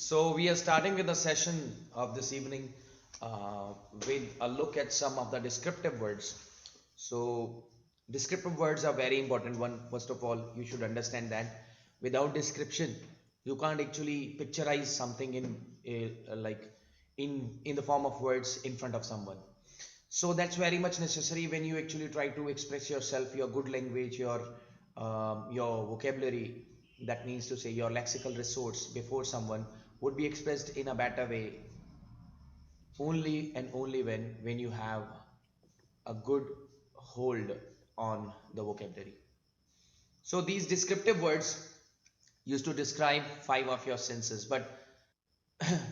So we are starting with the session of this evening with a look at some of the descriptive words. So descriptive words are very important one. First of all, you should understand that without description, you can't actually picturize something in the form of words in front of someone. So that's very much necessary when you actually try to express yourself, your good language, your vocabulary, that means to say your lexical resource before someone would be expressed in a better way only and only when you have a good hold on the vocabulary. So these descriptive words used to describe 5 of your senses, but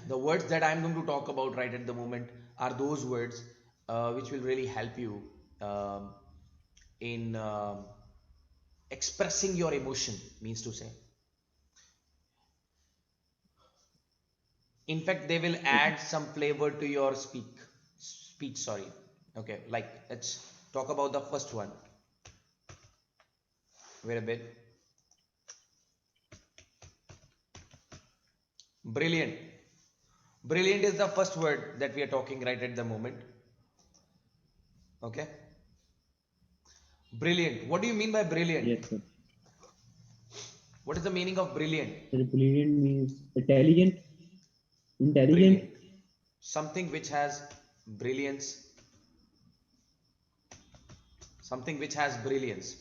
the words that I'm going to talk about right at the moment are those words which will really help you in expressing your emotion, means to say. In fact, they will add some flavor to your speech, sorry. Okay, like let's talk about the first one. Wait a bit. Brilliant. Brilliant is the first word that we are talking right at the moment. Okay. Brilliant. What do you mean by brilliant? Yes, sir. What is the meaning of brilliant? Sir, brilliant means intelligent. Brilliant. Something which has brilliance. Something which has brilliance.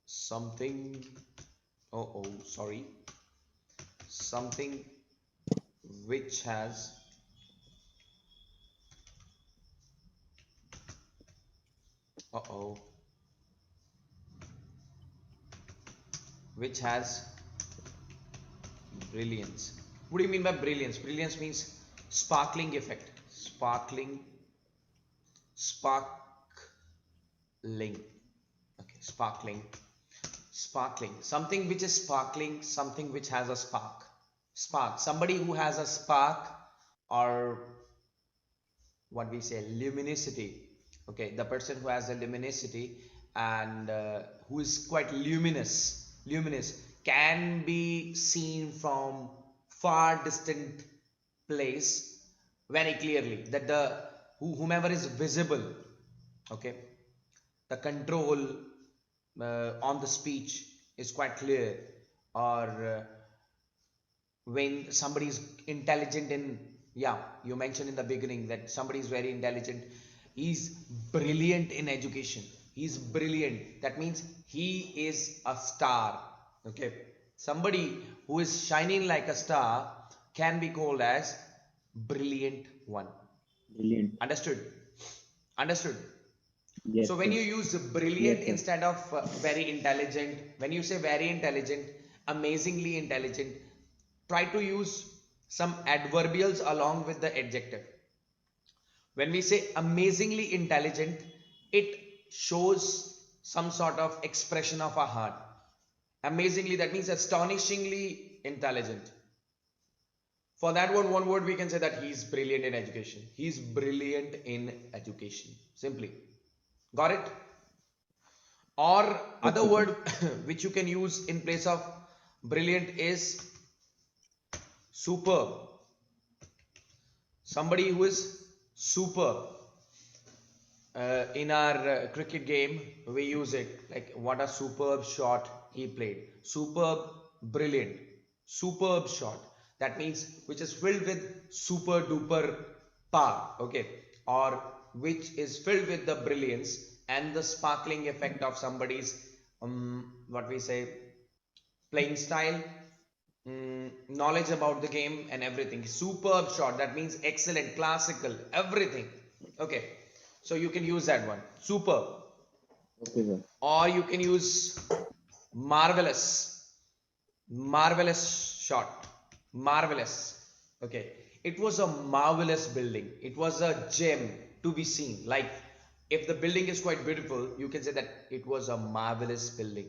Something. Sorry. Something which has which has brilliance. What do you mean by brilliance? Brilliance means sparkling effect. Sparkling. Okay, sparkling. Something which is sparkling, something which has a spark. Somebody who has a spark, or what we say, luminosity. Okay, the person who has a luminosity and who is quite luminous can be seen from far distant place very clearly, that whomever is visible, okay, the control on the speech is quite clear, or when somebody is intelligent you mentioned in the beginning that somebody is very intelligent, he's brilliant in education, he's brilliant, that means he is a star. Okay, somebody who is shining like a star can be called as brilliant one. Brilliant. Understood? Yes, so when sir. you use brilliant Yes, instead of very intelligent, when you say very intelligent, amazingly intelligent, try to use some adverbials along with the adjective. When we say amazingly intelligent, it shows some sort of expression of our heart. Amazingly, that means astonishingly intelligent. For that one word we can say that he's brilliant in education. He's brilliant in education. Simply. Got it? Or other word which you can use in place of brilliant is superb. Somebody who is superb. In our cricket game, we use it like what a superb shot he played. Superb, brilliant, superb shot. That means which is filled with super duper power, okay, or which is filled with the brilliance and the sparkling effect of somebody's what we say, playing style, knowledge about the game and everything. Superb shot, that means excellent, classical, everything. Okay, so you can use that one, superb. Okay, sir. Or you can use marvelous shot, marvelous. Okay, it was a marvelous building, it was a gem to be seen. Like if the building is quite beautiful, you can say that it was a marvelous building.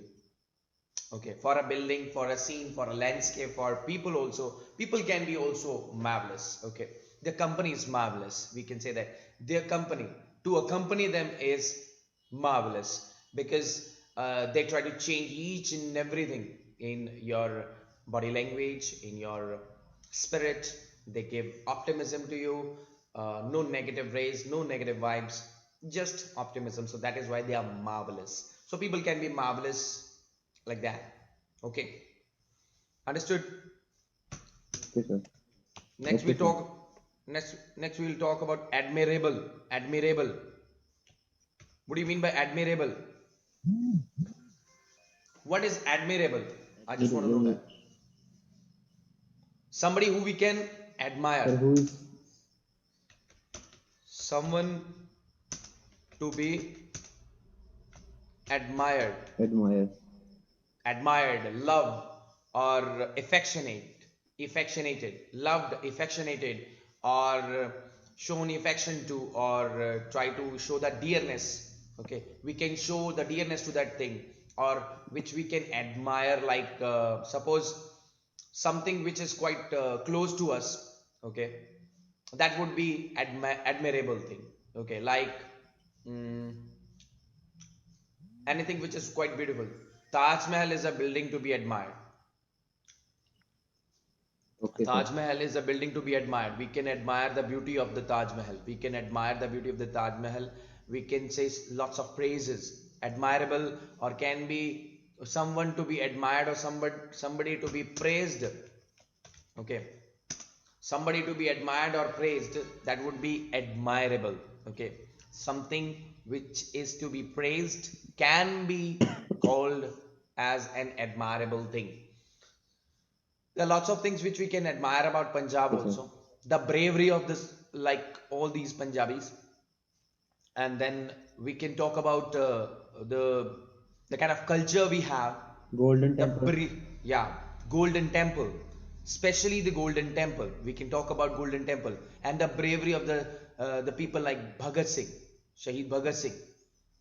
Okay, for a building, for a scene, for a landscape, for people also, people can be also marvelous. Okay, the company is marvelous, we can say that their company, to accompany them is marvelous, because They try to change each and everything in your body language, in your spirit. They give optimism to you, no negative rays, no negative vibes, just optimism. So that is why they are marvelous. So people can be marvelous like that. Okay, understood? Okay, sir. Next we Okay, sir. talk. Next we will talk about admirable. Admirable. What do you mean by admirable? What is admirable? I just want to know Admirable. that. Somebody who we can Sir, admire. who is Someone to be admired. admire? Admired, loved, or affectionated, loved, affectionated, or shown affection to, or try to show that dearness. Okay, we can show the dearness to that thing, or which we can admire, like suppose something which is quite close to us. Okay, that would be admirable thing. Okay, like mm, anything which is quite beautiful. Taj Mahal is a building to be admired. Okay, sir. Taj Mahal is a building to be admired. We can admire the beauty of the Taj Mahal. We can admire the beauty of the Taj Mahal. We can say lots of praises. Admirable, or can be someone to be admired, or somebody to be praised. Okay. Somebody to be admired or praised, that would be admirable. Okay. Something which is to be praised can be called as an admirable thing. There are lots of things which we can admire about Punjab Okay, sir. also. The bravery of this, like all these Punjabis. And then we can talk about the the kind of culture we have. Golden The Temple. yeah, Golden Temple, especially the Golden Temple. We can talk about Golden Temple and the bravery of the people like Bhagat Singh, Shahid Bhagat Singh.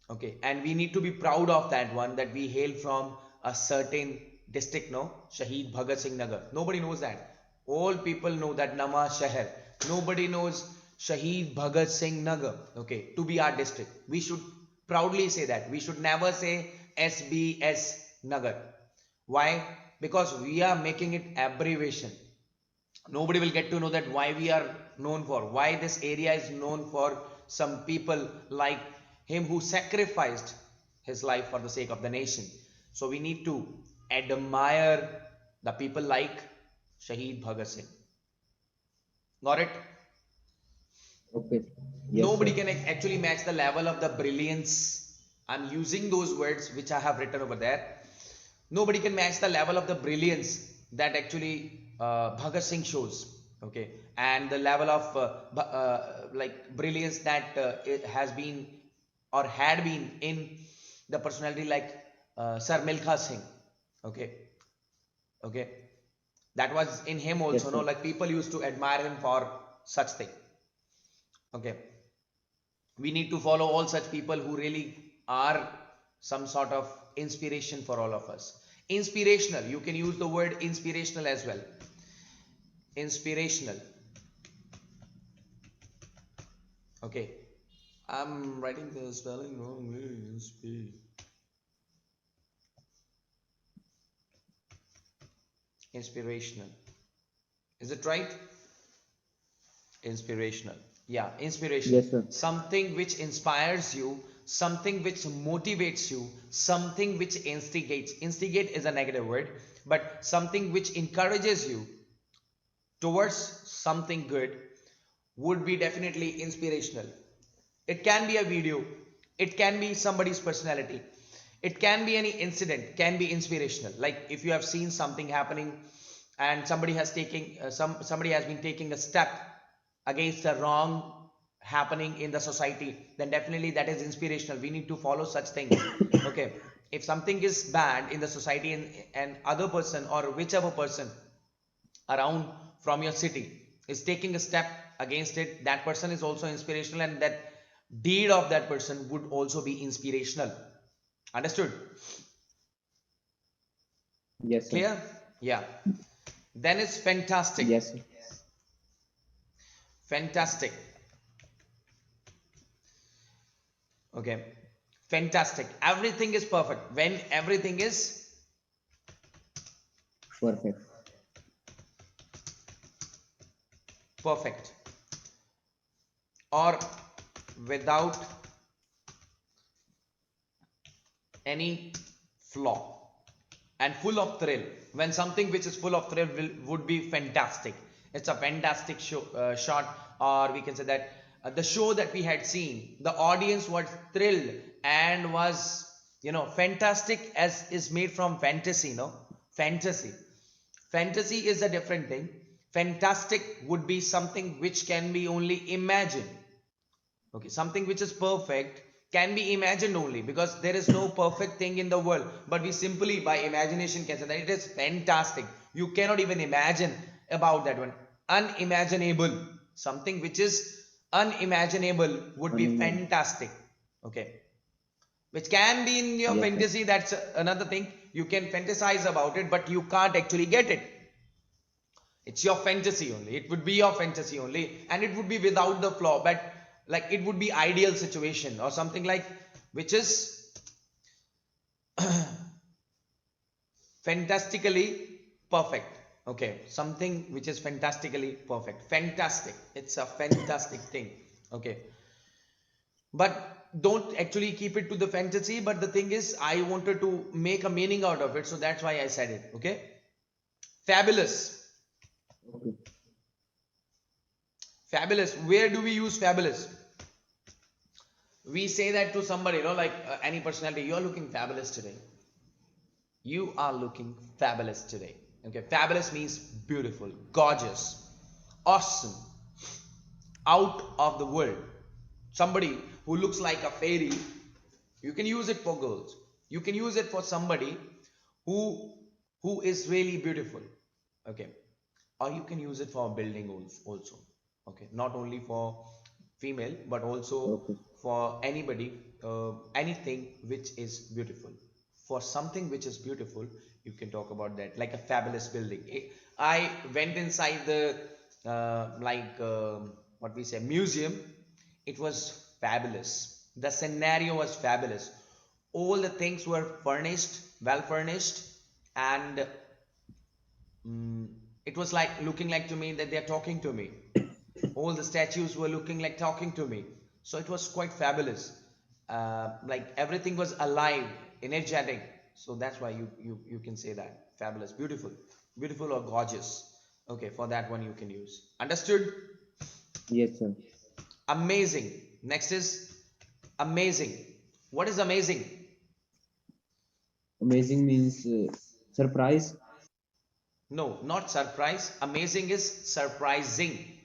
Okay, and we need to be proud of that one, that we hail from a certain district, no? Shahid Bhagat Singh Nagar. Nobody knows that. All people know that Nama Shahar. Nobody knows Shahid Bhagat Singh Nagar. Okay, to be our district. We should proudly say that. We should never say SBS Nagar. Why? Because we are making it abbreviation. Nobody will get to know that why we are known for, why this area is known for some people like him who sacrificed his life for the sake of the nation. So we need to admire the people like Shahid Bhagat Singh. Got it? Okay. Yes, Nobody sir. can actually match the level of the brilliance. I'm using those words which I have written over there. Nobody can match the level of the brilliance that actually Bhagat Singh shows. Okay, and the level of like brilliance that it has been or had been in the personality like Sir Milkha Singh. Okay, okay, that was in him Yes, also. No, sir. like people used to admire him for such thing. Okay, we need to follow all such people who really are some sort of inspiration for all of us. Inspirational, you can use the word inspirational as well. Inspirational. Okay, I'm writing the spelling wrong. Inspirational, is it right? Inspirational, yeah, inspirational. Yes, sir. Something which inspires you, something which motivates you, something which instigates. Instigate is a negative word, but something which encourages you towards something good would be definitely inspirational. It can be a video, it can be somebody's personality, it can be any incident, can be inspirational. Like if you have seen something happening and somebody has taking somebody has been taking a step against the wrong happening in the society, then definitely that is inspirational. We need to follow such things. Okay, if something is bad in the society, and other person or whichever person around from your city is taking a step against it, that person is also inspirational, and that deed of that person would also be inspirational. Understood? Yes, sir. Clear? Yeah. Then it's fantastic. Yes, sir. Fantastic. Okay, Fantastic. Everything is perfect. When everything is Perfect. perfect or without any flaw and full of thrill. When something which is full of thrill would be fantastic. It's a fantastic show, shot, or we can say that the show that we had seen, the audience was thrilled and was, fantastic, as is made from fantasy. Fantasy is a different thing. Fantastic would be something which can be only imagined. Okay, something which is perfect can be imagined only, because there is no perfect thing in the world, but we simply by imagination can say that it is fantastic. You cannot even imagine about that one. Unimaginable, something which is unimaginable would be fantastic. Okay, which can be in your Yes, sir. fantasy, that's another thing. You can fantasize about it, but you can't actually get it. It's your fantasy only. It would be your fantasy only, and it would be without the flaw, but like it would be ideal situation or something like which is fantastically perfect. Okay, something which is fantastically perfect. Fantastic. It's a fantastic thing. Okay, but don't actually keep it to the fantasy. But the thing is, I wanted to make a meaning out of it, so that's why I said it. Okay, fabulous. Okay. Fabulous. Where do we use fabulous? We say that to somebody, like any personality. You are looking fabulous today. You are looking fabulous today. Okay, fabulous means beautiful, gorgeous, awesome, out of the world. Somebody who looks like a fairy. You can use it for girls. You can use it for somebody who is really beautiful. Okay, or you can use it for a building also. Okay, not only for female but also Okay. for anybody, anything which is beautiful. For something which is beautiful, you can talk about that, like a fabulous building. I went inside the what we say, museum. It was fabulous. The scenario was fabulous. All the things were furnished, well furnished, and it was like looking like to me that they are talking to me. All the statues were looking like talking to me. So it was quite fabulous. Like everything was alive, energetic. So that's why you can say that fabulous, beautiful or gorgeous. Okay, for that one you can use. Understood? Yes, sir. Amazing. Next is amazing. What is amazing? Amazing means surprise. No, not surprise. Amazing is surprising.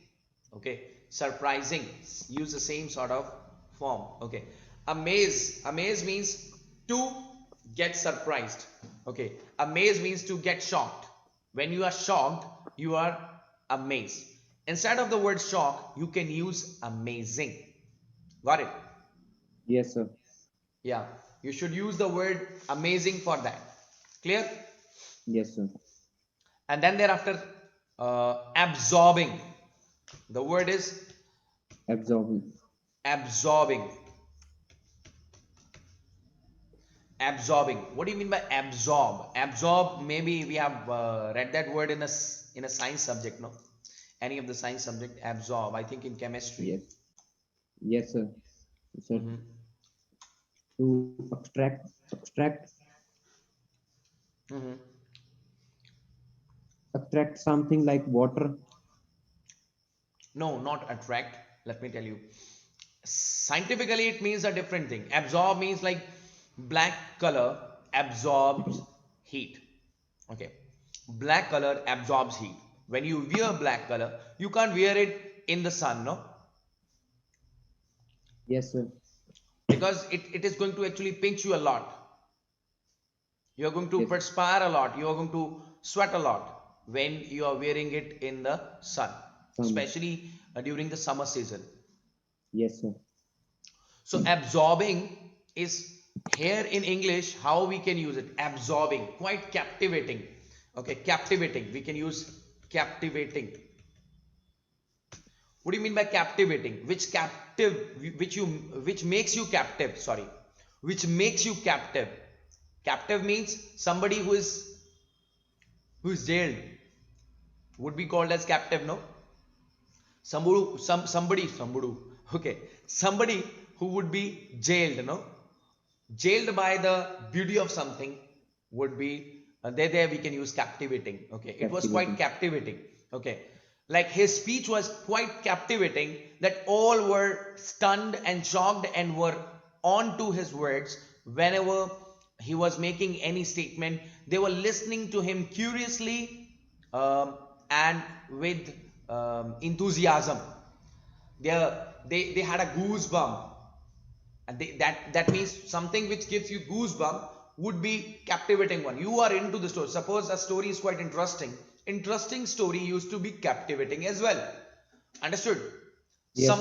Okay, surprising. Use the same sort of form. Okay, amaze means to get surprised. Okay, amaze means to get shocked. When you are shocked, you are amazed. Instead of the word shock, you can use amazing. Got it? Yes, sir. Yeah, you should use the word amazing for that. Clear? Yes, sir. And then thereafter, absorbing. The word is Absorbing. absorbing. Absorbing. What do you mean by absorb? Absorb, maybe we have read that word in a science subject, no? Any of the science subject, absorb. I think in chemistry. Yes. Yes, sir. Sir. Mhm. To extract Mhm. something like water. No, not attract. Let me tell you. Scientifically, it means a different thing. Absorb means like black color absorbs heat. Okay, black color absorbs heat. When you wear black color, you can't wear it in the sun, no? Yes, sir. Because it is going to actually pinch you a lot. You are going to Yes. perspire a lot. You are going to sweat a lot when you are wearing it in the sun, especially during the summer season. Yes, sir. So absorbing is here in English, how we can use it. Absorbing, quite captivating. Okay, captivating. We can use captivating. What do you mean by captivating? Which captive, which makes you captive? Sorry, which makes you captive. Captive means somebody who is jailed would be called as captive, no? Somebody, okay, somebody who would be jailed, no? Jailed by the beauty of something would be there we can use captivating. Okay, it was quite captivating. Okay, like his speech was quite captivating that all were stunned and shocked and were on to his words. Whenever he was making any statement, they were listening to him curiously, and with enthusiasm. They had a goosebump, and that means something which gives you goosebump would be captivating one. You are into the story. Suppose a story is quite interesting story used to be captivating as well. Understood? Yes, sir.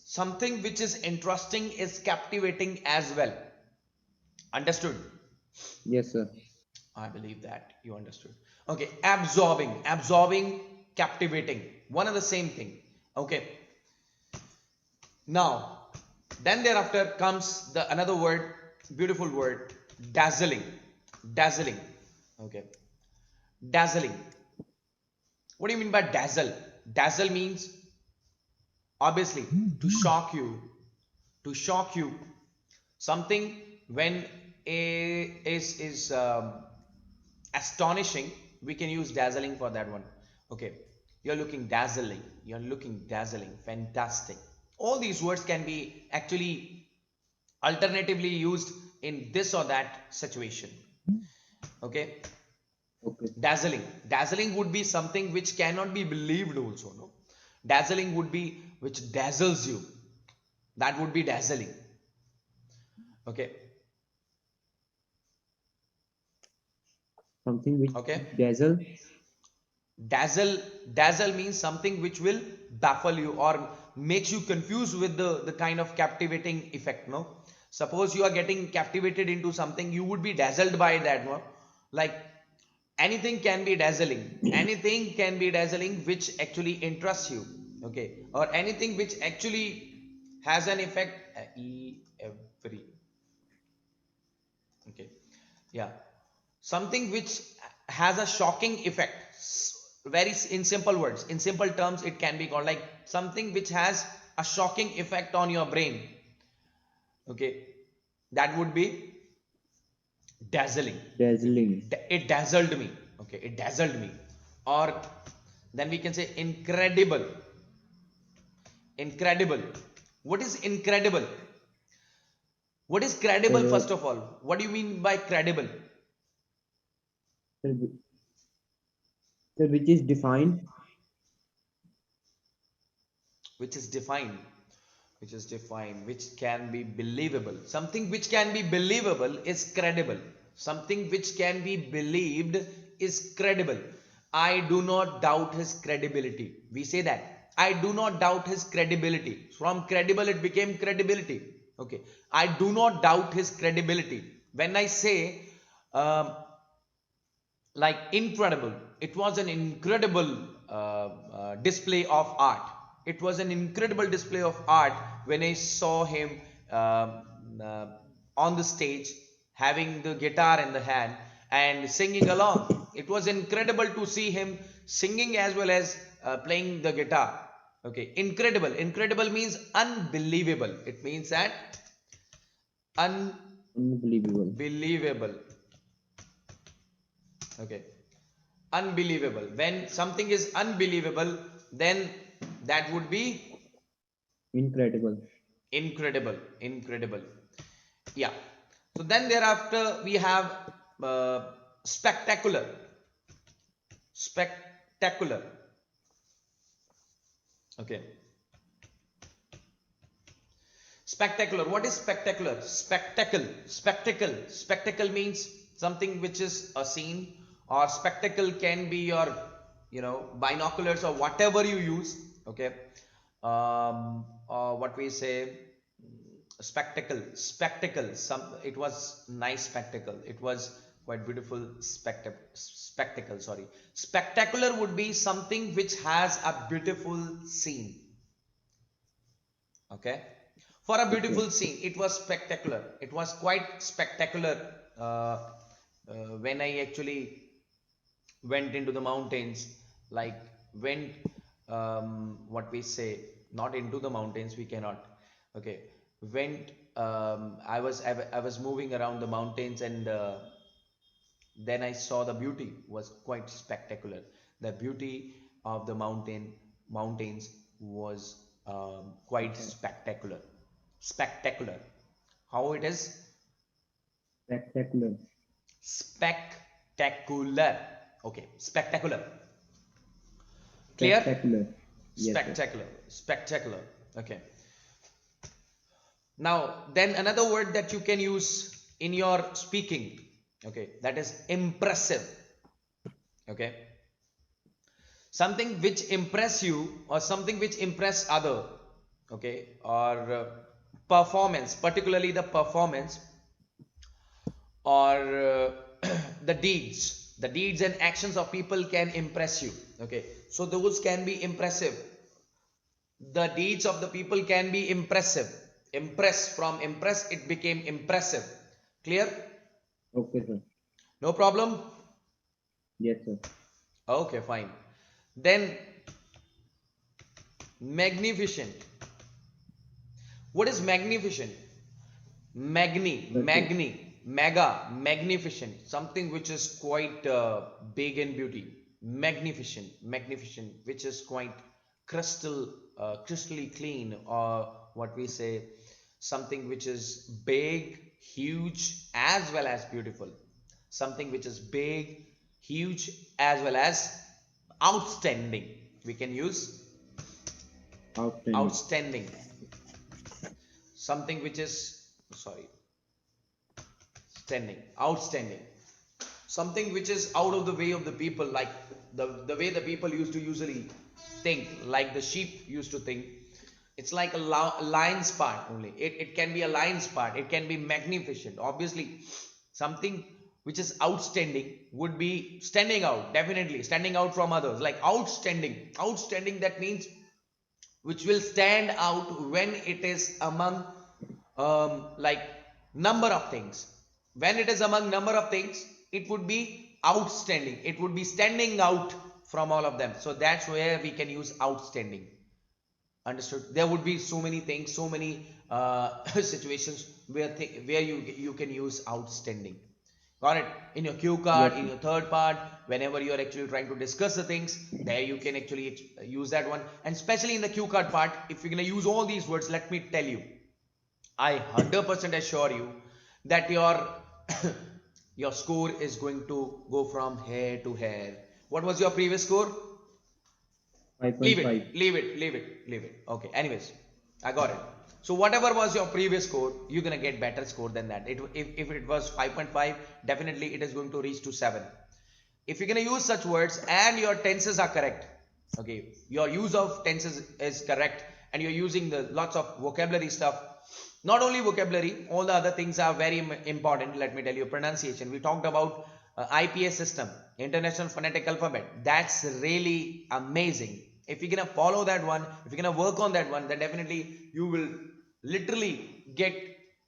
Something which is interesting is captivating as well. Understood? Yes, sir. I believe that you understood. Okay, absorbing, captivating, one and the same thing. Okay, now then thereafter comes the another word, beautiful word, dazzling. Okay, dazzling. What do you mean by dazzle? Dazzle means obviously to shock you. Something when is astonishing, we can use dazzling for that one. Okay, you're looking dazzling, fantastic. All these words can be actually alternatively used in this or that situation. Okay, Okay. dazzling would be something which cannot be believed also, no? Dazzling would be which dazzles you. That would be dazzling. Okay. Something which Okay. dazzle. Dazzle means something which will baffle you or makes you confused with the kind of captivating effect, no? Suppose you are getting captivated into something, you would be dazzled by that, no? Like anything can be dazzling which actually interests you. Okay, or anything which actually has an effect, every, okay, yeah, something which has a shocking effect. Very in simple words, in simple terms, it can be called like something which has a shocking effect on your brain. Okay, that would be dazzling. Dazzling. It dazzled me. Okay, it dazzled me. Or then we can say incredible. What is incredible? What is credible? Uh, First of all, what do you mean by credible? sir, sir, which is defined. Which is defined, which can be believable. Something which can be believable is credible. Something which can be believed is credible. I do not doubt his credibility. We say that I do not doubt his credibility. From credible it became credibility. Okay, I do not doubt his credibility. When I say um, like incredible, it was an incredible display of art. It was an incredible display of art when I saw him uh, on the stage having the guitar in the hand and singing along. It was incredible to see him singing as well as playing the guitar. Okay, incredible means unbelievable. It means that Unbelievable. unbelievable. Okay, unbelievable. When something is unbelievable, then that would be Incredible. incredible. Yeah. So then thereafter we have spectacular. Spectacular. Okay. Spectacular. What is spectacular? Spectacle means something which is a scene, or spectacle can be your, binoculars or whatever you use. Okay. Or what we say, spectacle. It was nice spectacle. It was quite beautiful spectacle. Sorry. Spectacular would be something which has a beautiful scene. Okay. For a beautiful scene, it was spectacular. It was quite spectacular when I actually went into the mountains, like went, what we say, not into the mountains, we cannot, okay, went, I was moving around the mountains, and then I saw the beauty was quite spectacular. The beauty of the mountains was quite Okay. spectacular. How it is? Spectacular. Spectacular. Okay, spectacular. Clear? Spectacular. Yes, sir. Spectacular. Okay. Now, then another word that you can use in your speaking, okay, that is impressive. Okay. Something which impress you, or something which impress other, okay, or performance, particularly the performance, or the deeds and actions of people can impress you. Okay, so those can be impressive. The deeds of the people can be impressive. Impress, from impress it became impressive. Clear? Okay, sir. No problem? Yes, sir. Okay, fine. Then magnificent. What is magnificent? Mega, magnificent. Something which is quite big in beauty. Magnificent, which is quite crystally clean, or what we say, something which is big, huge, as well as beautiful. Something which is big, huge, as well as outstanding. We can use outstanding. Something which is, sorry, outstanding. Something which is out of the way of the people, like the way the people used to usually think, like the sheep used to think. It's like a lion's part only. It can be a lion's part. It can be magnificent. Obviously, something which is outstanding would be standing out, definitely standing out from others, like outstanding, that means which will stand out when it is among like number of things. When it is among number of things, it would be outstanding. It would be standing out from all of them. So that's where we can use outstanding. Understood? There would be so many things, so many situations where you can use outstanding. Got it? In your cue card, Yes, in your third part, whenever you are actually trying to discuss the things, there you can actually use that one. And especially in the cue card part, if you're going to use all these words, let me tell you, I 100% assure you that your your score is going to go from hair to hair. What was your previous score? Leave 5.5. it. Okay. Anyways, I got it. So whatever was your previous score, you're gonna get better score than that. If it was 5.5, definitely it is going to reach to 7. If you're gonna use such words and your tenses are correct, okay, your use of tenses is correct, and you're using the lots of vocabulary stuff. Not only vocabulary, all the other things are very important. Let me tell you, pronunciation. We talked about IPS system, International Phonetic Alphabet. That's really amazing. If you're gonna follow that one, if you're gonna work on that one, then definitely you will literally get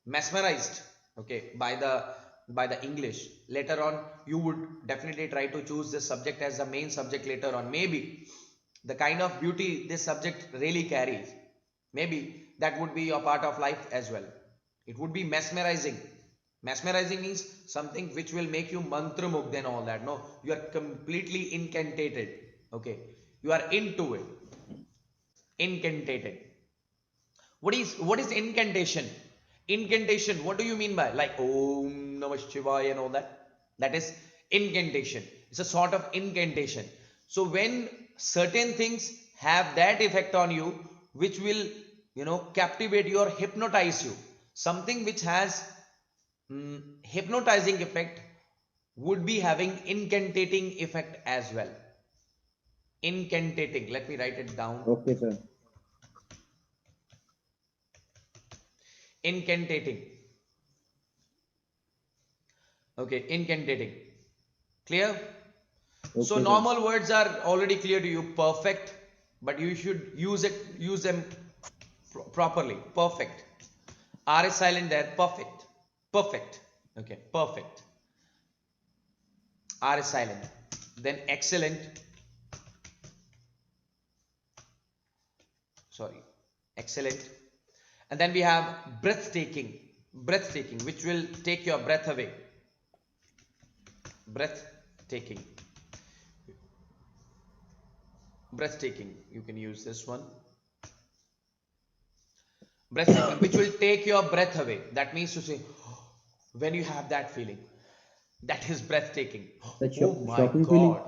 mesmerized, okay, by the English. Later on, you would definitely try to choose this subject as the main subject later on. Maybe the kind of beauty this subject really carries, maybe that would be your part of life as well. It would be mesmerizing. Mesmerizing means something which will make you mantra mugdha and all that. No, you are completely incantated. Okay, you are into it. Incantated. What is incantation? Incantation. What do you mean by, like Om Namah Shivaya and all that? That is incantation. It's a sort of incantation. So when certain things have that effect on you, which will captivate you or hypnotize you, something which has hypnotizing effect would be having incantating effect as well. Incantating. Let me write it down. Okay, sir. Incantating. Okay, incantating. Clear? Okay, So sir. normal words are already clear to you. Perfect, but you should use them properly. Perfect. R is silent there. Perfect. Perfect. Okay, perfect. R is silent. Then excellent. Sorry, excellent. And then we have breathtaking. Breathtaking, which will take your breath away. Breathtaking. Breathtaking. You can use this one. Breathtaking, which will take your breath away. That means to say, when you have that feeling, that is breathtaking. Oh my shocking God. feeling.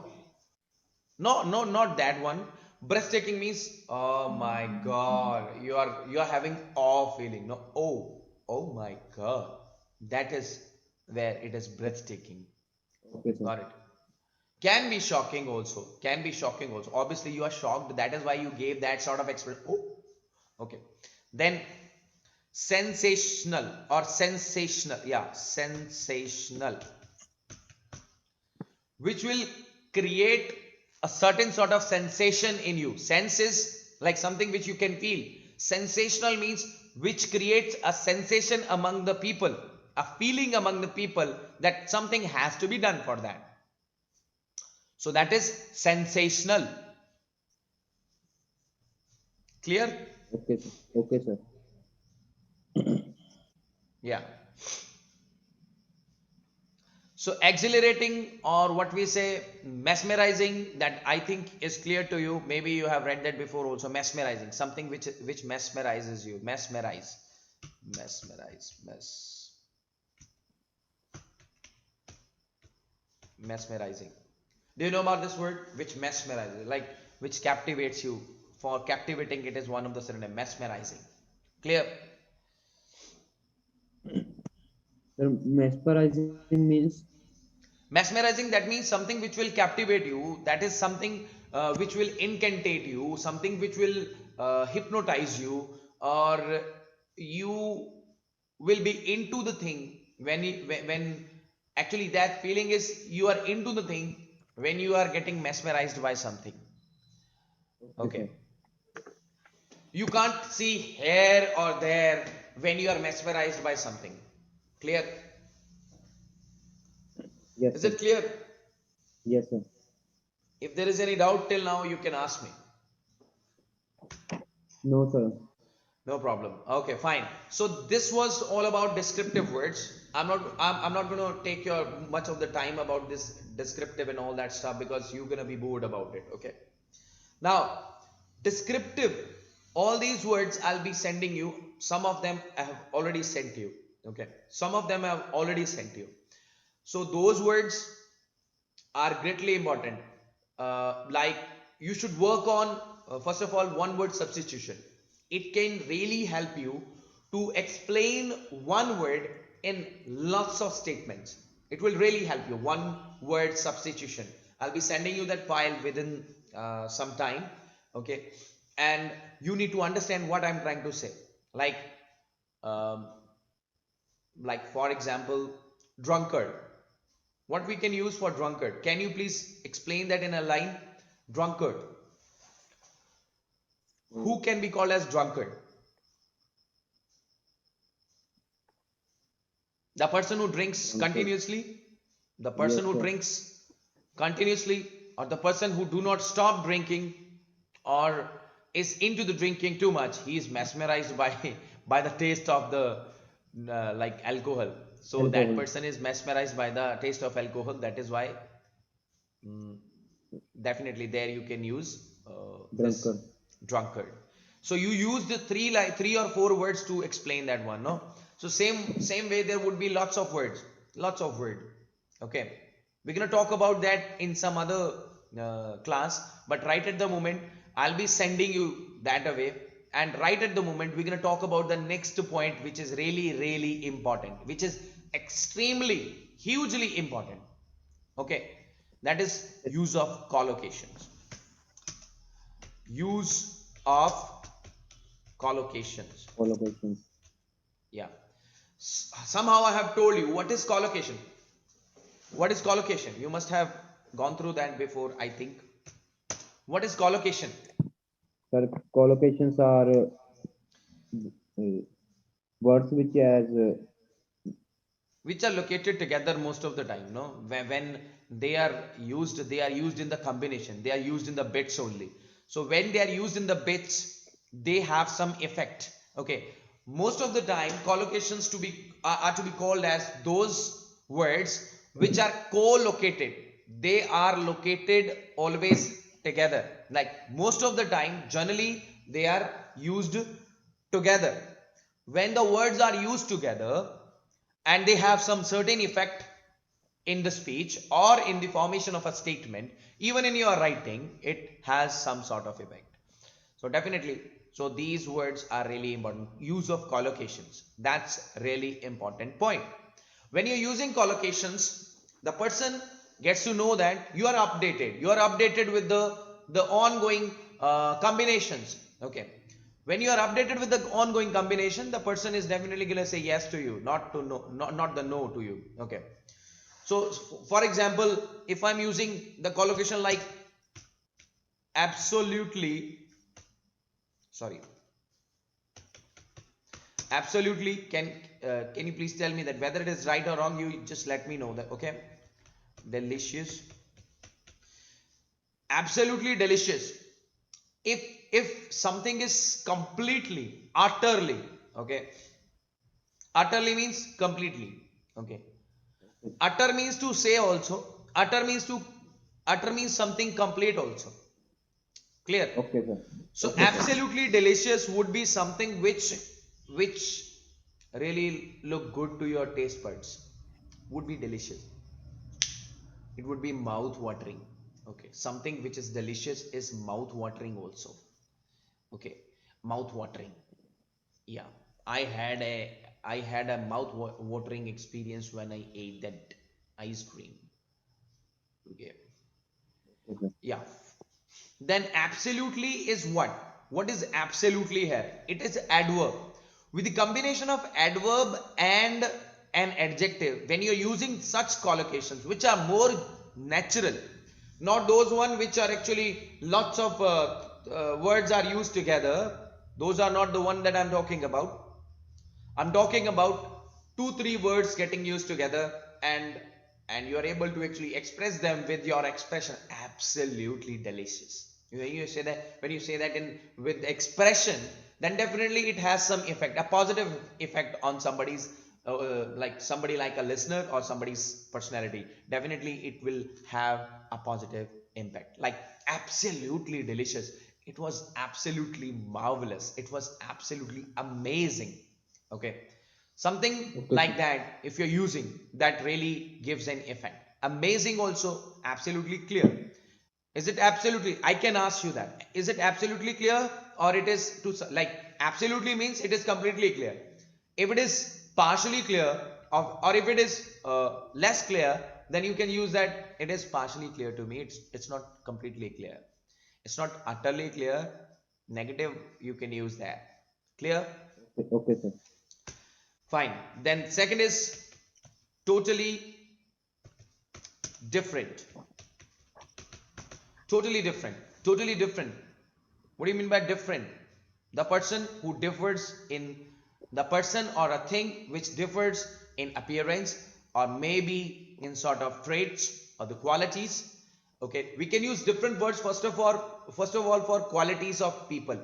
No, not that one. Breathtaking means, oh my God, you are having awe feeling. No, oh my God. That is where it is breathtaking. Okay, sir. Got it. Can be shocking also. Can be shocking also. Obviously, you are shocked. That is why you gave that sort of expression. Oh, okay. Then sensational or sensational. Yeah, sensational. Which will create a certain sort of sensation in you. Sense is like something which you can feel. Sensational means which creates a sensation among the people, a feeling among the people that something has to be done for that. So that is sensational. Clear? Okay, sir. Okay, sir. Yeah. So exhilarating, or what we say mesmerizing, that I think is clear to you. Maybe you have read that before also. Mesmerizing, something which mesmerizes you. Mesmerize, mesmerizing. Do you know about this word? Which mesmerizes, like which captivates you. For captivating, it is one of the synonym. Mesmerizing. Clear? Sir, mesmerizing means Mesmerizing, that means something which will captivate you. That is something which will incantate you, something which will hypnotize you, or you will be into the thing when actually that feeling is you are into the thing when you are getting mesmerized by something. okay, Okay. sir. You can't see here or there when you are mesmerized by something. Clear? Yes, Is sir. it clear? Yes, sir. If there is any doubt till now, you can ask me. No, sir. No problem. Okay, fine. So this was all about descriptive words. I'm not going to take your much of the time about this descriptive and all that stuff because you're going to be bored about it. Okay. Now, descriptive, all these words I'll be sending you. Some of them I have already sent you. Okay. Some of them I have already sent you. So those words are greatly important. Like you should work on, first of all, one word substitution. It can really help you to explain one word in lots of statements. It will really help you. One word substitution. I'll be sending you that file within some time. Okay. And you need to understand what I'm trying to say. Um, like for example, drunkard. What we can use for drunkard? Can you please explain that in a line? Drunkard. Who can be called as drunkard? The person who drinks Drunkard. continuously, the person Yes, who sir. drinks continuously, or the person who do not stop drinking, or is into the drinking too much. He is mesmerized by by the taste of the like alcohol. So that Alcohol. person is mesmerized by the taste of alcohol. That is why definitely there you can use this Drunkard. drunkard. So you use the three or four words to explain that one, no? So same way there would be lots of words, lots of word. Okay, we're gonna talk about that in some other class, but right at the moment I'll be sending you that away, and right at the moment we're gonna talk about the next point, which is really important, which is extremely hugely important. Okay, that is use of collocations. Use of collocations. Collocations. Yeah. Somehow I have told you what is collocation. What is collocation? You must have gone through that before, I think. What is collocation? Sir, collocations are words which has which are located together most of the time, no? When they are used in the combination, they are used in the bits only. So when they are used in the bits, they have some effect. Okay, most of the time collocations are to be called as those words which are co-located. They are located always together. Like most of the time, generally they are used together. When the words are used together and they have some certain effect in the speech or in the formation of a statement, even in your writing, it has some sort of effect. So definitely, so these words are really important. Use of collocations, that's really important point. When you're using collocations, the person gets to know that you are updated. You are updated with the ongoing combinations. Okay. When you are updated with the ongoing combination, the person is definitely going to say yes to you, not to no, not the no to you. Okay. So for example, if I'm using the collocation like absolutely, sorry, absolutely, can you please tell me that whether it is right or wrong? You just let me know that. Okay. Delicious, absolutely delicious. If something is completely, utterly, okay, utterly means completely. Okay, utter means to say also. Utter means something complete also. Clear? okay, sir. So Okay, sir. absolutely delicious would be something which really look good to your taste buds. Would be delicious. It would be mouth watering. Okay, something which is delicious is mouth watering also. Okay, mouth watering. Yeah, I had a mouth watering experience when I ate that ice cream. Okay, Okay, yeah. Then absolutely is what? What is absolutely here? It is adverb. With the combination of adverb and an adjective, when you're using such collocations which are more natural, not those one which are actually lots of words are used together, those are not the one that I'm talking about. I'm talking about 2 3 words getting used together, and you are able to actually express them with your expression. Absolutely delicious. When you say that in with expression, then definitely it has some effect, a positive effect on somebody's like somebody like a listener or somebody's personality. Definitely it will have a positive impact. Like absolutely delicious. It was absolutely marvelous. It was absolutely amazing. Okay, something okay, sir. like that if you're using, that really gives an effect. Amazing also, absolutely clear. Is it absolutely, I can ask you that, is it absolutely clear, or it is to like absolutely means it is completely clear. If it is partially clear, or if it is less clear, then you can use that it is partially clear to me. It's not completely clear, it's not utterly clear. Negative, you can use that. Clear? Okay, okay, sir. Fine. Then second is totally different. Totally different. Totally different. What do you mean by different? The person who differs in, the person or a thing which differs in appearance, or maybe in sort of traits or the qualities. Okay, we can use different words first of all for qualities of people.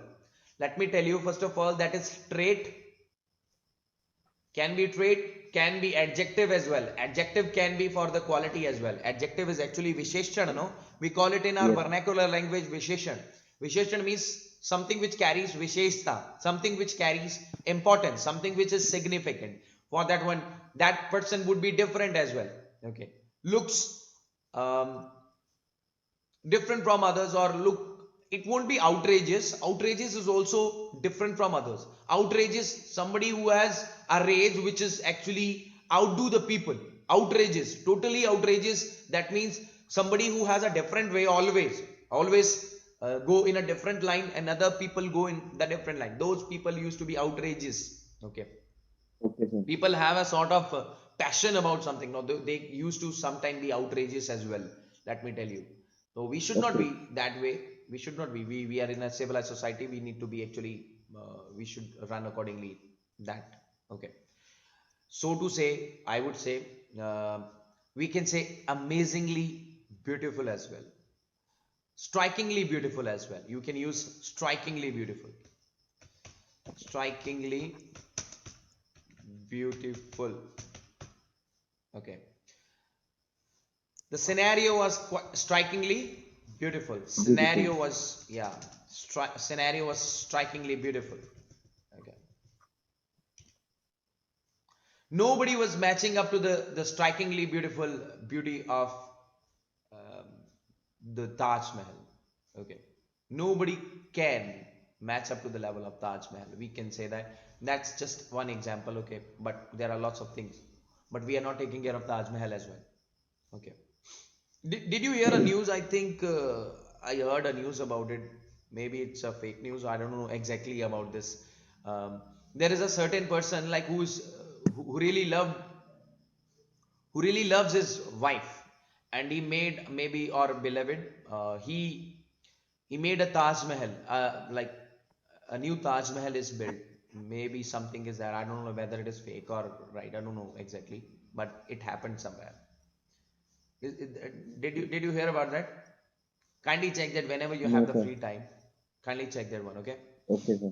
Let me tell you first of all, that is trait. Can be trait, can be adjective as well. Adjective can be for the quality as well. Adjective is actually visheshan, no? We call it in our Yes. vernacular language visheshan. Visheshan means something which carries visheshta, something which carries importance, something which is significant. For that one, that person would be different as well. Okay, looks um, different from others, or look, it won't be outrageous. Outrageous is also different from others. Outrageous, somebody who has a rage which is actually outdo the people. Outrageous, totally outrageous, that means somebody who has a different way, always go in a different line, and other people go in the different line. Those people used to be outrageous. Okay, Okay, sir. people have a sort of passion about something. No, they used to sometimes be outrageous as well, let me tell you. So we should not Okay. be that way. We should not be. We are in a civilized society. We need to be actually we should run accordingly that. Okay. So to say, I would say we can say amazingly beautiful as well. Strikingly beautiful as well. You can use strikingly beautiful. Strikingly beautiful. Okay. The scenario was quite strikingly beautiful. Beautiful. Scenario was, yeah, scenario was strikingly beautiful. Okay. Nobody was matching up to the strikingly beautiful beauty of um, the Taj Mahal. Okay. Nobody can match up to the level of Taj Mahal. We can say that. That's just one example. Okay. But there are lots of things. But we are not taking care of Taj Mahal as well. Okay. Did you hear a news? I think I heard a news about it. Maybe it's a fake news. I don't know exactly about this. There is a certain person like who really loved, who really loves his wife, and he made, maybe, or beloved, he made a Taj Mahal, like a new Taj Mahal is built. Maybe something is there. I don't know whether it is fake or right. I don't know exactly, but it happened somewhere. Did you hear about that? Kindly check that whenever you No, have the sir. free time. Kindly check that one. Okay. Okay, sir.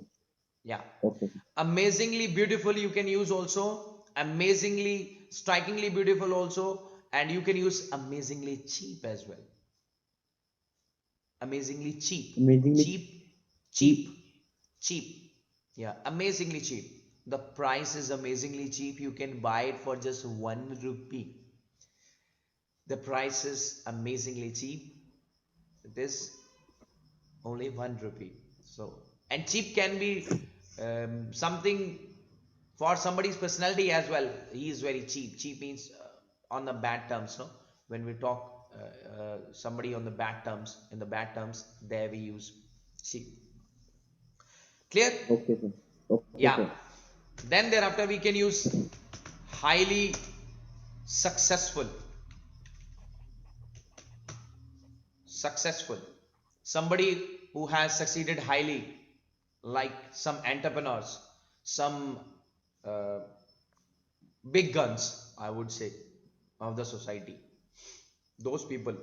Yeah. Okay, sir. Amazingly beautiful you can use also. Amazingly, strikingly beautiful also. And you can use amazingly cheap as well. Amazingly cheap. Amazingly Cheap, cheap, cheap. cheap. Yeah, amazingly cheap. The price is amazingly cheap. You can buy it for just 1 rupee. The price is amazingly cheap. It is only 1 rupee. So, and cheap can be something for somebody's personality as well. He is very cheap. Cheap means on the bad terms, no? When we talk somebody on the bad terms, in the bad terms, there we use cheap. Clear? Okay, sir. Okay, Yeah. sir. Then thereafter we can use highly successful. Successful. Somebody who has succeeded highly, like some entrepreneurs, some uh, big guns, I would say, of the society. Those people,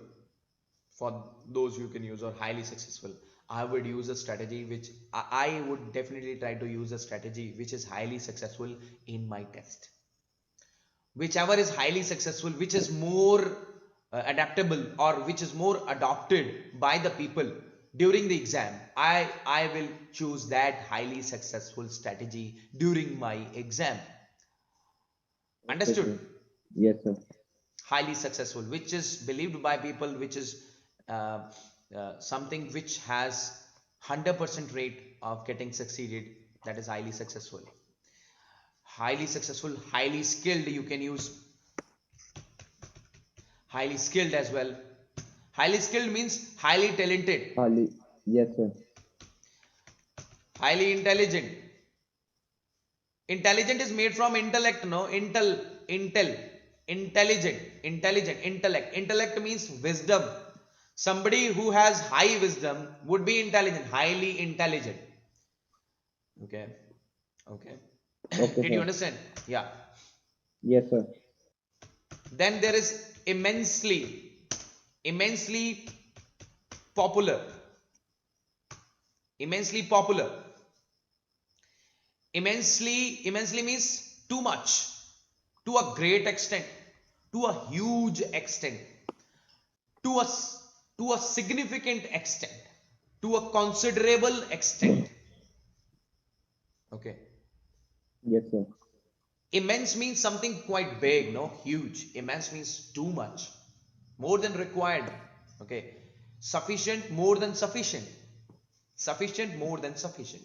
for those you can use, are highly successful. I would use a strategy which I would definitely try to use a strategy which is highly successful in my test. Whichever is highly successful, which is more adaptable, or which is more adopted by the people during the exam, I will choose that highly successful strategy during my exam. Okay, Understood? sir. Yes, sir. Highly successful, which is believed by people, which is uh, something which has 100% rate of getting succeeded, that is highly successful. Highly successful, highly skilled, you can use highly skilled as well. Highly skilled means highly talented. Hardly. Yes, sir. Highly intelligent. Intelligent is made from intellect, no? Intel, intelligent, intelligent, intellect. Intellect means wisdom. Somebody who has high wisdom would be intelligent, highly intelligent. Okay. Okay. Okay, Did you sir. understand? Yeah. Yes, sir. Then there is immensely, immensely popular. Immensely popular. Immensely means too much, to a great extent, to a huge extent, to a to a significant extent, to a considerable extent. Okay. Yes, sir. Immense means something quite big, no? Huge. Immense means too much, more than required. Okay. Sufficient, more than sufficient. Sufficient, more than sufficient.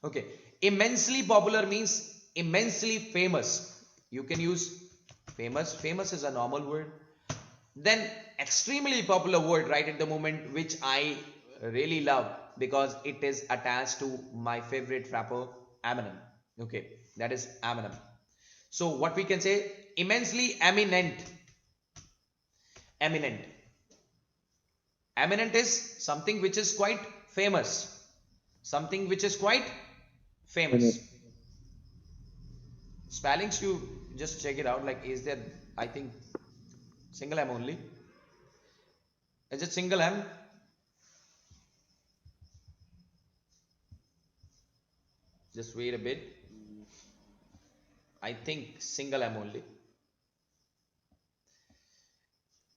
Okay. Immensely popular means immensely famous. You can use famous. Famous is a normal word. Then extremely popular word right at the moment, which I really love because it is attached to my favorite rapper, Eminem. Okay, that is Eminem. So what we can say, immensely eminent. Eminent. Eminent is something which is quite famous. Something which is quite Famous. famous. Spellings, you just check it out. Like, is there, I think, single M only? Is it single M? Just wait a bit. I think single M only.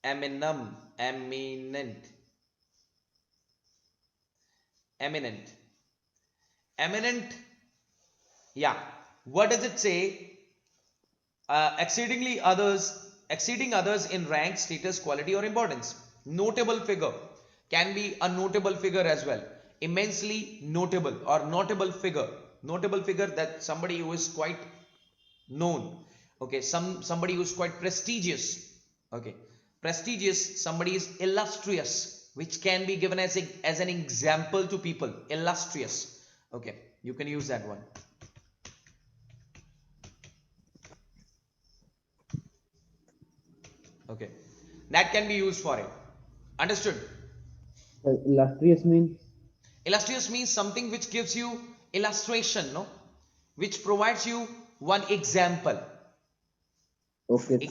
Eminent, eminent, eminent, eminent. Yeah. What does it say? Exceeding others in rank, status, quality, or importance. Notable figure can be a notable figure as well. Immensely notable or notable figure. Notable figure, that somebody who is quite known. Okay, somebody who is quite prestigious. Okay, prestigious. Somebody is illustrious, which can be given as an example to people. Illustrious. Okay, you can use that one. Okay, that can be used for it. Understood? Illustrious means? Illustrious means something which gives you illustration, no? Which provides you one example. Okay.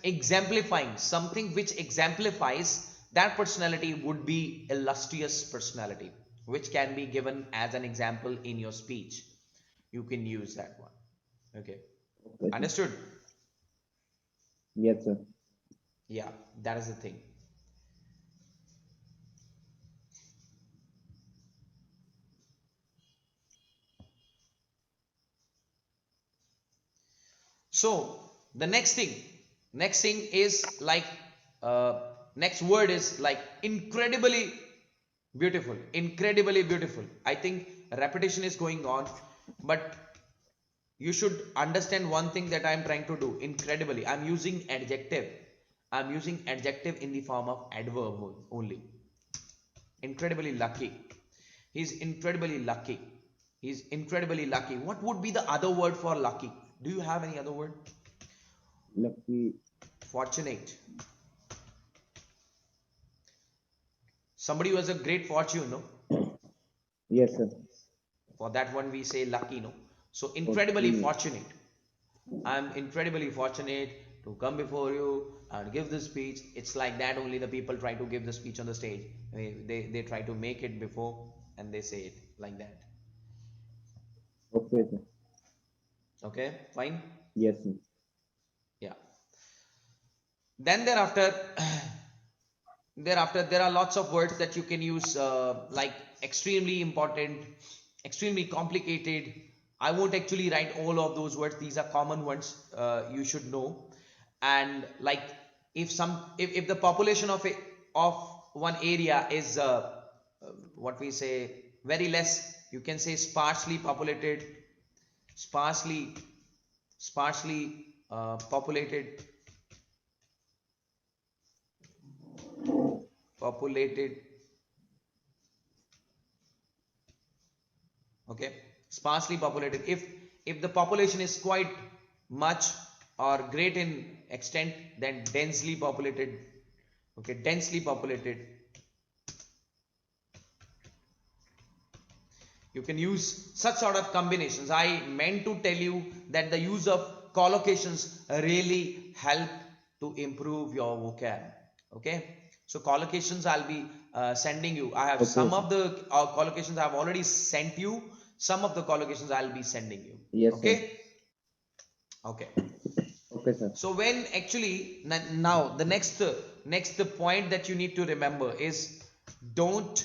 Exemplifying something which exemplifies that personality would be illustrious personality, which can be given as an example in your speech. You can use that one. Okay. Understood? Yes, sir. Yeah, that is the thing. So the next thing is like next word is like incredibly beautiful. Incredibly beautiful. I think repetition is going on, but you should understand one thing that I am trying to do. Incredibly, I'm using adjective. I'm using adjective in the form of adverb only. Incredibly lucky. He's incredibly lucky. He's incredibly lucky. What would be the other word for lucky? Do you have any other word? Lucky. Fortunate. Somebody who has a great fortune, no? Yes, sir. For that one we say lucky, no? So incredibly fortunate. I'm incredibly fortunate to come before you and give this speech. It's like that only the people try to give the speech on the stage. They try to make it before and they say it like that. Okay, sir. Okay, fine? Yes, sir. Yeah. Then thereafter, there are lots of words that you can use, like extremely important, extremely complicated. I won't actually write all of those words. These are common ones, you should know. And like if the population of one area is what we say very less, you can say sparsely populated, sparsely populated, okay, sparsely populated. If the population is quite much or great in extent, then densely populated. Okay, densely populated. You can use such sort of combinations. I meant to tell you that the use of collocations really help to improve your vocab. Okay, so collocations I'll be sending you. I have some of the collocations I've already sent you. Some of the collocations I'll be sending you. Yes, okay, sir. Okay. Okay, sir. So when actually now the next point that you need to remember is don't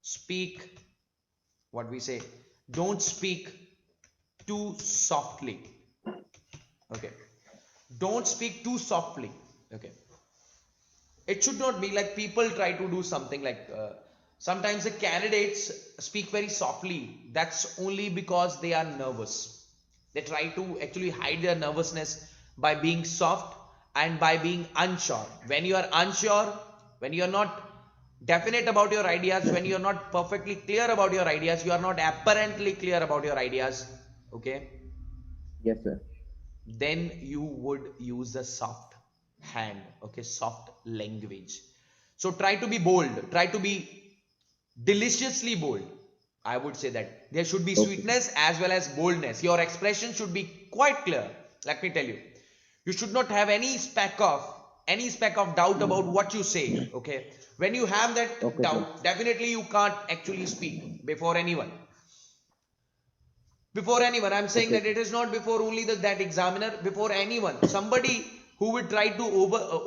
speak, what we say, don't speak too softly. Okay, don't speak too softly. Okay, it should not be like people try to do something like sometimes the candidates speak very softly. That's only because they are nervous. They try to actually hide their nervousness by being soft and by being unsure. When you are unsure, when you are not definite about your ideas, when you are not perfectly clear about your ideas, you are not apparently clear about your ideas, okay, Yes, sir. then you would use a soft hand, okay, soft language. So try to be bold, try to be deliciously bold. I would say that there should be Okay. sweetness as well as boldness. Your expression should be quite clear. Let me tell you, you should not have any speck of doubt about what you say. Okay, when you have that Okay, sir. doubt, definitely you can't actually speak before anyone. I'm saying Okay. that it is not before only that examiner, before anyone, somebody who would try to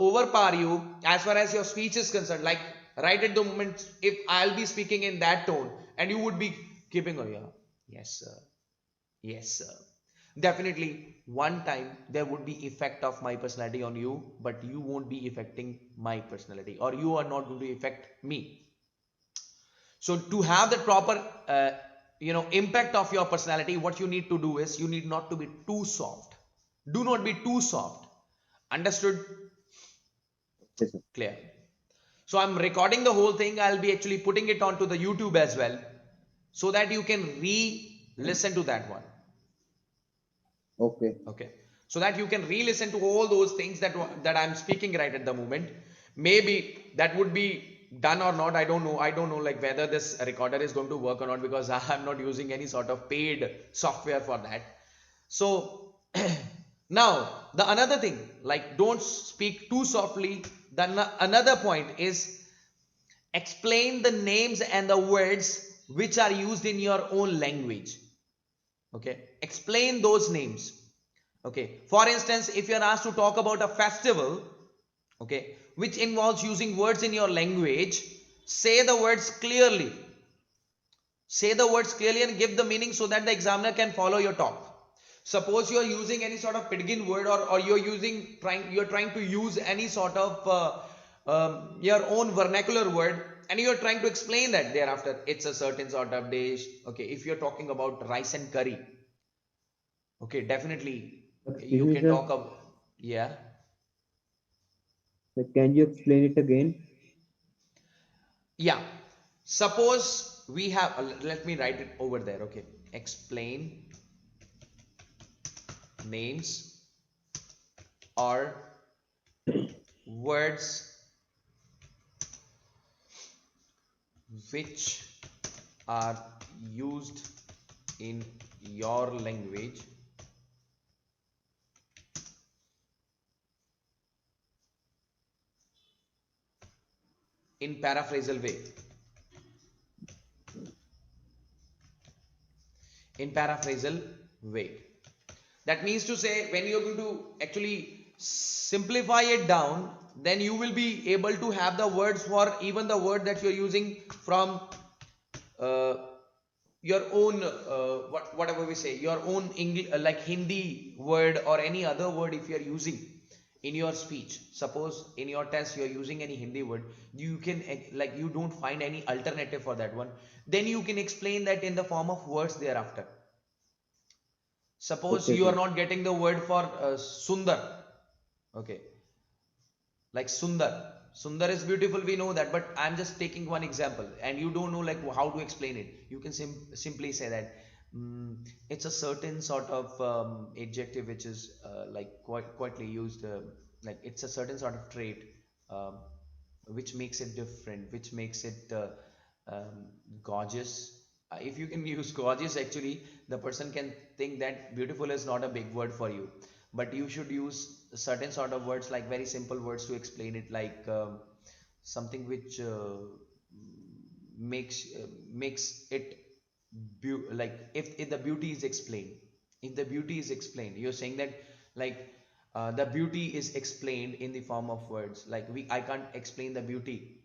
overpower you as far as your speech is concerned. Like right at the moment, if I'll be speaking in that tone and you would be keeping on, yeah, yes sir, yes sir, definitely one time there would be effect of my personality on you, but you won't be affecting my personality, or you are not going to affect me. So to have the proper impact of your personality, what you need to do is you need not to be too soft. Do not be too soft. Understood? Yes, sir. Clear. So I'm recording the whole thing. I'll be actually putting it onto the YouTube as well, so that you can re-listen to that one. Okay. Okay, so that you can re-listen to all those things that I'm speaking right at the moment. Maybe that would be done or not, I don't know like whether this recorder is going to work or not, because I'm not using any sort of paid software for that. So now the another thing, like don't speak too softly. Then another point is explain the names and the words which are used in your own language. Okay, explain those names. Okay, for instance, if you are asked to talk about a festival, okay, which involves using words in your language, say the words clearly. Say the words clearly and give the meaning so that the examiner can follow your talk. Suppose you are using any sort of pidgin word, or you're trying to use any sort of your own vernacular word, and you're trying to explain that thereafter it's a certain sort of dish. Okay, if you're talking about rice and curry, okay, definitely you Excuse me, can sir. talk about, yeah. Sir, can you explain it again? Yeah, suppose we have, let me write it over there. Okay, explain names or words which are used in your language in paraphrasal way. In paraphrasal way. That means to say, when you're going to actually simplify it down, then you will be able to have the words for even the word that you're using from uh, your own whatever we say, your own English, like Hindi word or any other word if you are using in your speech. Suppose in your test you are using any Hindi word, you can like you don't find any alternative for that one, then you can explain that in the form of words thereafter. Suppose Okay, you are sir. not getting the word for Sundar, okay, like Sundar is beautiful, we know that, but I'm just taking one example and you don't know like how to explain it. You can simply say that it's a certain sort of adjective which is like quietly used, like it's a certain sort of trait, um, which makes it different, which makes it um, gorgeous. If you can use gorgeous, actually the person can think that beautiful is not a big word for you, but you should use certain sort of words, like very simple words to explain it, like something which makes it like if the beauty is explained, if the beauty is explained, you're saying that like the beauty is explained in the form of words, like I can't explain the beauty,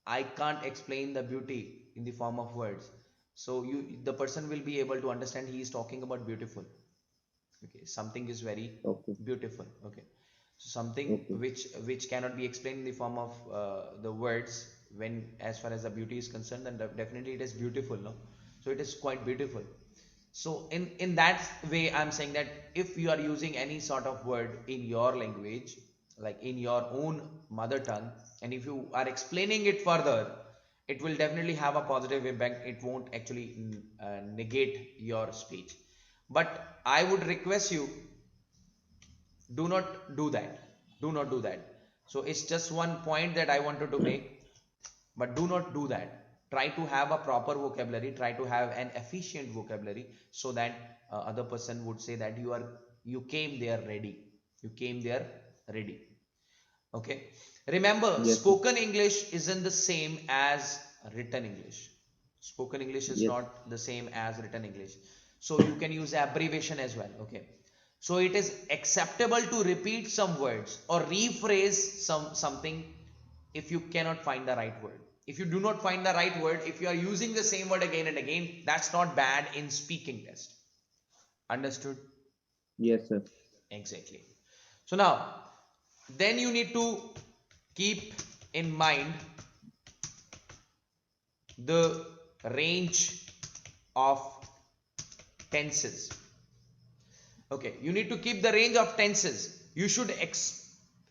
I can't explain the beauty in the form of words. So the person will be able to understand he is talking about beautiful. Okay, something is very Okay. beautiful. Okay, so something Okay. which cannot be explained in the form of the words, when as far as the beauty is concerned, then definitely it is beautiful, no? So it is quite beautiful. So in that way, I'm saying that if you are using any sort of word in your language, like in your own mother tongue, and if you are explaining it further, it will definitely have a positive impact. It won't actually negate your speech. But I would request you, do not do that. Do not do that. So it's just one point that I wanted to make, but do not do that. try to have a proper vocabulary, try to have an efficient vocabulary, so that other person would say that you came there ready, you came there ready. Okay, remember, Yes, sir. spoken English isn't the same as written English. Spoken English is Yes. not the same as written English, so you can use abbreviation as well. Okay, so it is acceptable to repeat some words or rephrase something if you cannot find the right word. If you do not find the right word, if you are using the same word again and again, that's not bad in speaking test. Understood? Yes, sir. Exactly. So now, then you need to keep in mind the range of tenses. Okay, you need to keep the range of tenses. You should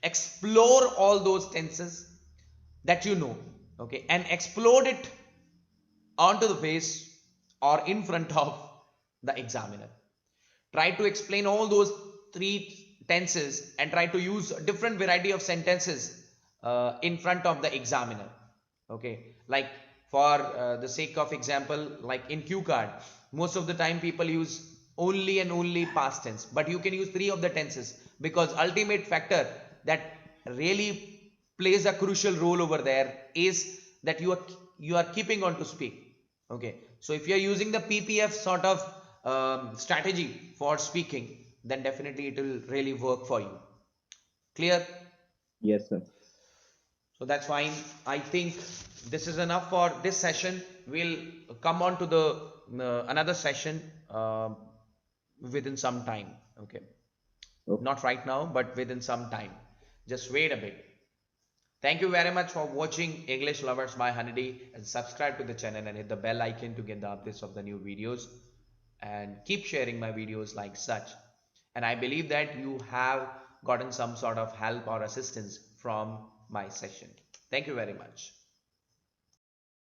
explore all those tenses that you know, okay, and explode it onto the face or in front of the examiner. Try to explain all those three tenses and try to use a different variety of sentences in front of the examiner. Okay, like for the sake of example, like in Q card, most of the time people use only and only past tense, but you can use three of the tenses, because ultimate factor that really plays a crucial role over there is that you are keeping on to speak. Okay, so if you are using the PPF sort of strategy for speaking, then definitely it will really work for you. Clear? Yes, sir. So that's fine. I think this is enough for this session. We'll come on to the another session within some time. Okay, Okay. not right now, but within some time. Just wait a bit. Thank you very much for watching English Lovers by Honeydee, and subscribe to the channel and hit the bell icon to get the updates of the new videos, and keep sharing my videos like such. And I believe that you have gotten some sort of help or assistance from my session. Thank you very much.